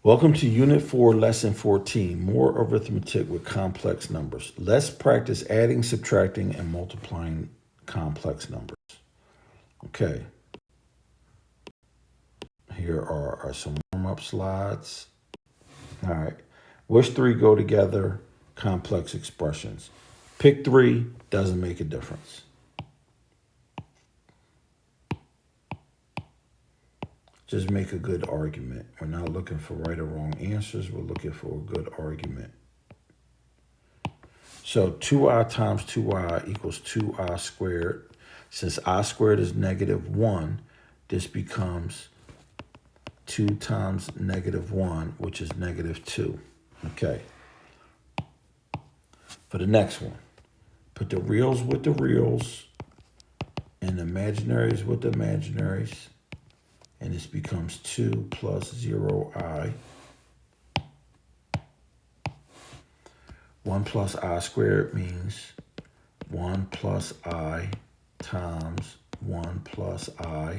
Welcome to Unit 4, Lesson 14, More Arithmetic with Complex Numbers. Let's practice adding, subtracting, and multiplying complex numbers. Okay. Here are some warm-up slides. All right. Which three go together? Complex expressions. Pick three, doesn't make a difference. Just make a good argument. We're not looking for right or wrong answers. We're looking for a good argument. So 2i times 2i equals 2i squared. Since I squared is -1, this becomes 2 times -1, which is -2. Okay. For the next one, put the reals with the reals and the imaginaries with the imaginaries. And this becomes 2 plus 0i. 1 plus I squared means 1 plus I times 1 plus I.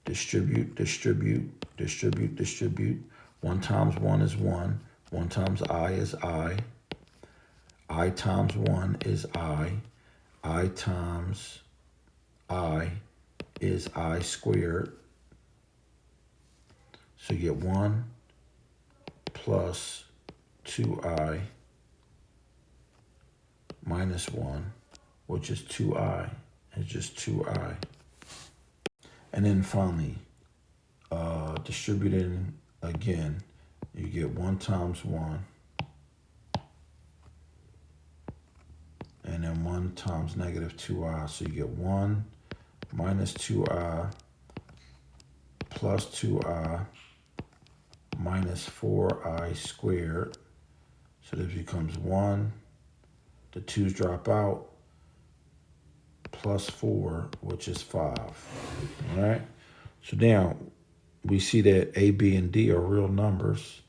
Distribute, distribute, distribute, distribute. 1 times 1 is 1. 1 times I is I. I times 1 is I. I times I is I squared. So you get 1 plus 2i minus 1, which is 2i. It's just 2i. And then finally, distributing again, you get 1 times 1. And then 1 times -2i. So you get 1 minus 2i plus 2i minus 4i squared. So this becomes 1. The 2's drop out. Plus 4, which is 5. All right? So now we see that A, B, and D are real numbers.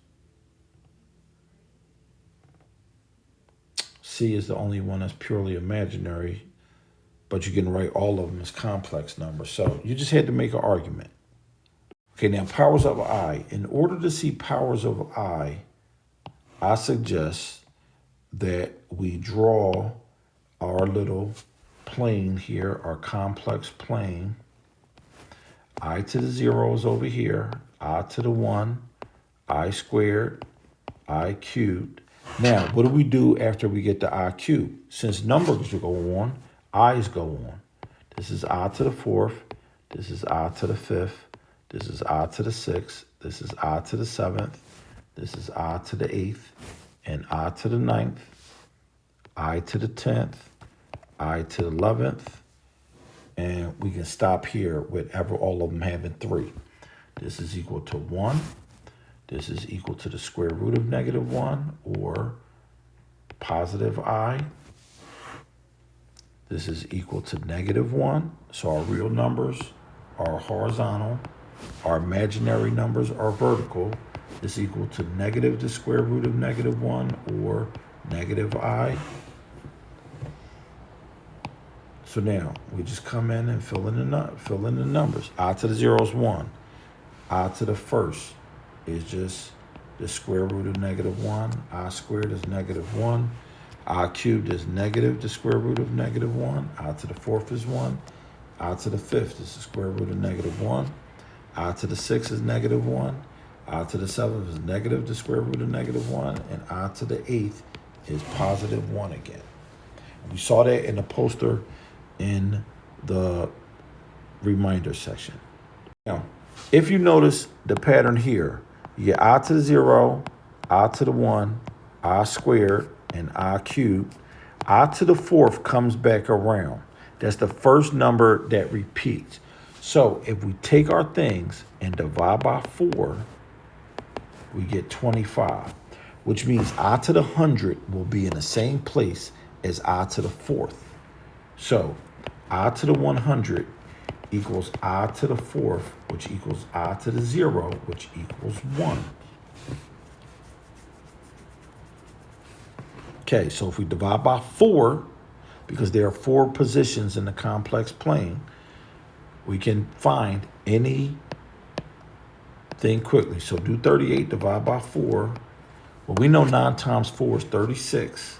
C is the only one that's purely imaginary, but you can write all of them as complex numbers. So you just had to make an argument. Okay, now powers of I. In order to see powers of I suggest that we draw our little plane here, our complex plane. I to the 0 is over here. I to the 1, I squared, I cubed. Now, what do we do after we get to I cubed? Since numbers go on, i's go on. This is I to the 4th. This is I to the 5th. This is I to the 6th. This is I to the 7th. This is I to the 8th. And I to the 9th. I to the 10th. I to the 11th. And we can stop here with all of them having 3. This is equal to 1. This is equal to the square root of -1 or positive I. This is equal to -1. So our real numbers are horizontal. Our imaginary numbers are vertical. This is equal to negative the square root of -1 or -I. So now we just come in and fill in the numbers. I to the 0 is 1. I to the 1st is just the square root of -1. I squared is -1. I cubed is negative the square root of -1. I to the 4th is 1. I to the 5th is the square root of -1. I to the 6th is -1. I to the 7th is negative the square root of -1. And I to the 8th is positive 1 again. We saw that in the poster in the reminder section. Now, if you notice the pattern here, you get I to the 0, I to the 1, I squared, and I cubed. I to the 4th comes back around. That's the first number that repeats. So if we take our things and divide by 4, we get 25, which means I to the 100 will be in the same place as I to the 4th. So I to the 100 equals I to the 4th, which equals I to the 0, which equals 1. Okay, so if we divide by 4, because there are 4 positions in the complex plane, we can find any think quickly. So do 38, divide by 4. Well, we know 9 times 4 is 36.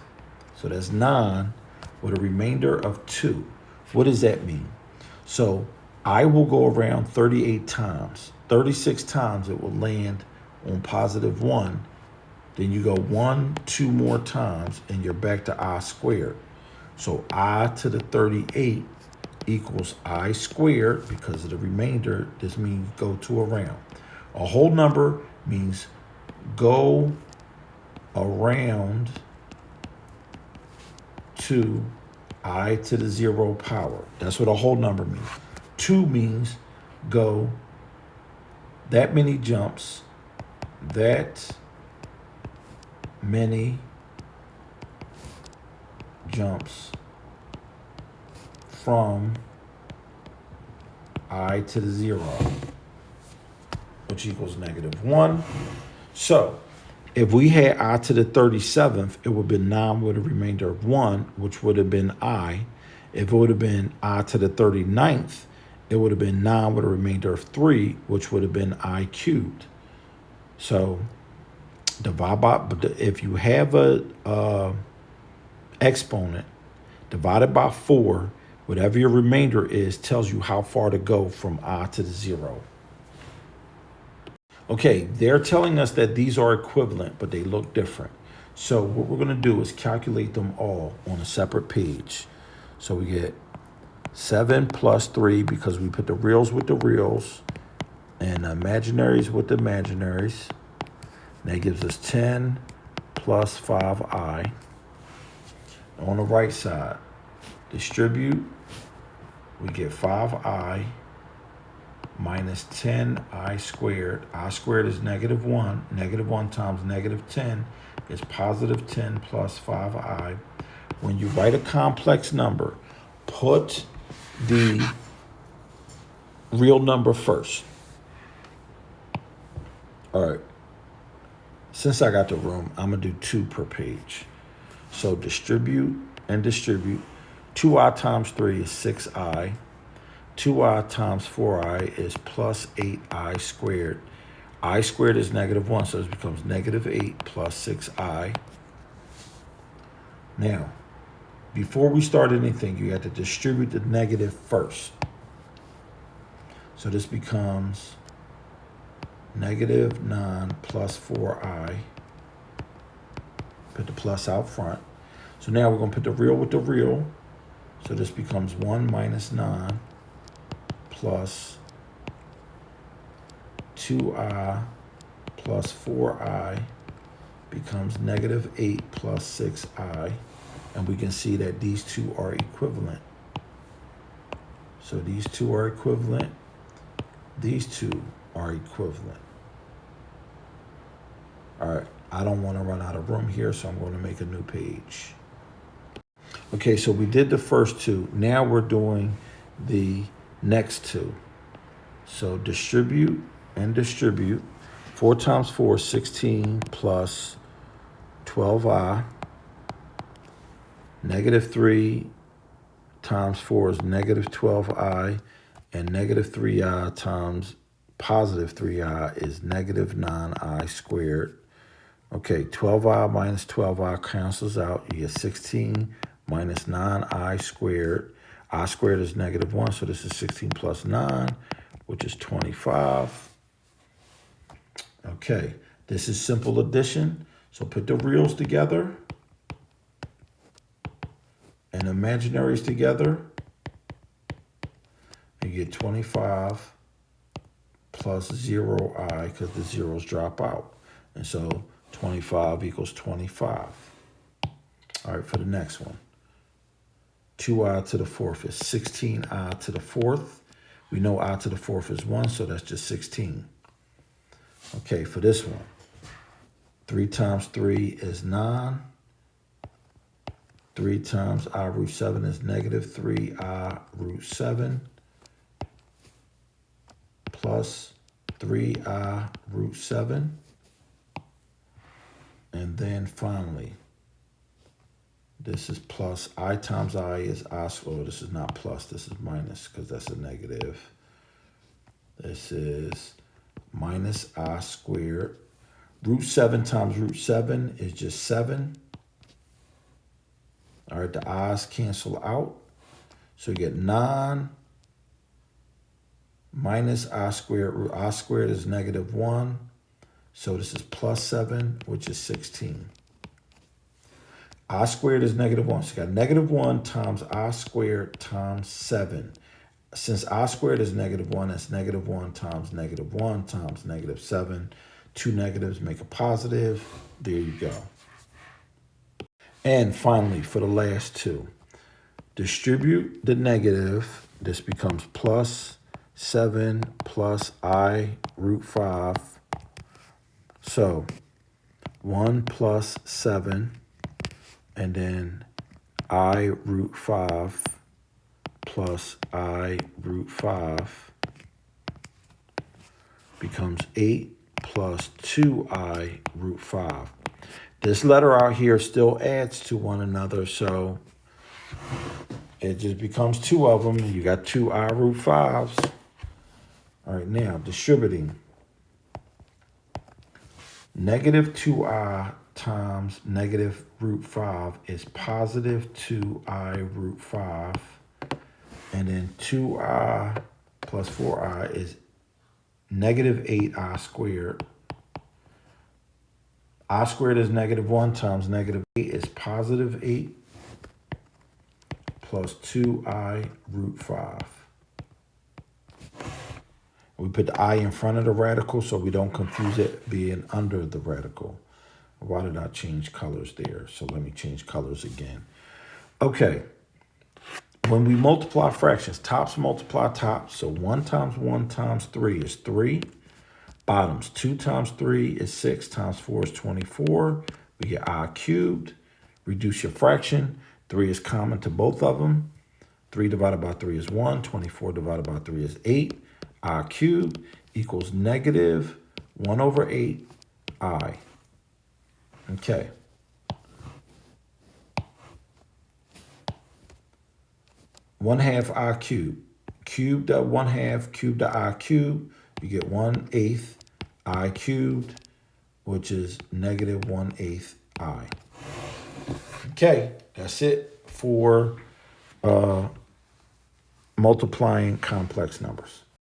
So that's 9 with a remainder of 2. What does that mean? So I will go around 38 times. 36 times it will land on positive 1. Then you go 1, 2 more times, and you're back to I squared. So I to the 38 equals I squared. Because of the remainder, this means go to around. A whole number means go around to I to the 0 power. That's what a whole number means. 2 means go that many jumps, that many jumps from I to the 0, which equals -1. So if we had I to the 37th, it would have been 9 with a remainder of 1, which would have been I. If it would have been I to the 39th, it would have been 9 with a remainder of 3, which would have been I cubed. So divide by, but if you have a exponent, divided by 4, whatever your remainder is, tells you how far to go from I to the 0. Okay, they're telling us that these are equivalent, but they look different. So what we're going to do is calculate them all on a separate page. So we get 7 plus 3 because we put the reals with the reals and the imaginaries with the imaginaries. And that gives us 10 plus 5i. On the right side, distribute, we get 5i minus 10i squared. I squared is -1. -1 times -10 is positive 10 plus 5i. When you write a complex number, put the real number first. All right. Since I got the room, I'm going to do 2 per page. So distribute and distribute. 2i times 3 is 6i. 2i times 4i is plus 8i squared. I squared is -1, so this becomes -8 plus 6i. Now, before we start anything, you have to distribute the negative first. So this becomes -9 plus 4i. Put the plus out front. So now we're going to put the real with the real. So this becomes 1 minus 9 plus 2i plus 4i becomes -8 plus 6i. And we can see that these two are equivalent. So these two are equivalent. These two are equivalent. All right, I don't want to run out of room here, so I'm going to make a new page. Okay, so we did the first two. Now we're doing the next two. So distribute and distribute. 4 times 4 is 16 plus 12i. -3 times 4 is -12i. And -3i times positive 3i is -9i squared. Okay, 12i minus 12i cancels out. You get 16 minus 9i squared. I squared is -1, so this is 16 plus 9, which is 25. Okay, this is simple addition. So put the reals together and imaginaries together. You get 25 plus 0i because the zeros drop out. And so 25 equals 25. All right, for the next one. 2i to the 4th is 16i to the 4th. We know I to the 4th is 1, so that's just 16. Okay, for this one. 3 times 3 is 9. 3 times I root 7 is -3i root 7 plus 3i root 7. And then finally, this is plus I times I is I squared. This is not plus, this is minus because that's a negative. This is minus I squared. Root 7 times root 7 is just 7. All right, the i's cancel out. So you get 9 minus I squared. Root I squared is negative 1. So this is plus 7, which is 16. I squared is negative 1. So you got negative 1 times I squared times 7. Since I squared is negative 1, that's negative 1 times negative 1 times negative 7. Two negatives make a positive. There you go. And finally, for the last two, distribute the negative. This becomes plus 7 plus I root 5. So 1 plus 7, and then I root 5 plus I root 5 becomes 8 plus 2I root 5. This letter out here still adds to one another, so it just becomes two of them. You got 2I root 5s. All right, now distributing. Negative 2I times negative root 5 is positive 2I root 5. And then 2I plus 4I is negative 8I squared. I squared is negative 1 times negative 8 is positive 8 plus 2I root 5. We put the I in front of the radical so we don't confuse it being under the radical. Why did I change colors there? So let me change colors again. Okay. When we multiply fractions, tops multiply tops. So 1 times 3 is 3. Bottoms, 2 times 3 is 6 times 4 is 24. We get I cubed. Reduce your fraction. 3 is common to both of them. 3 divided by 3 is 1. 24 divided by 3 is 8. I cubed equals negative 1 over 8 I. Okay. One half I cubed. Cube that 1/2, cube the I cubed. You get 1/8 I cubed, which is negative 1/8 I. Okay, that's it for multiplying complex numbers.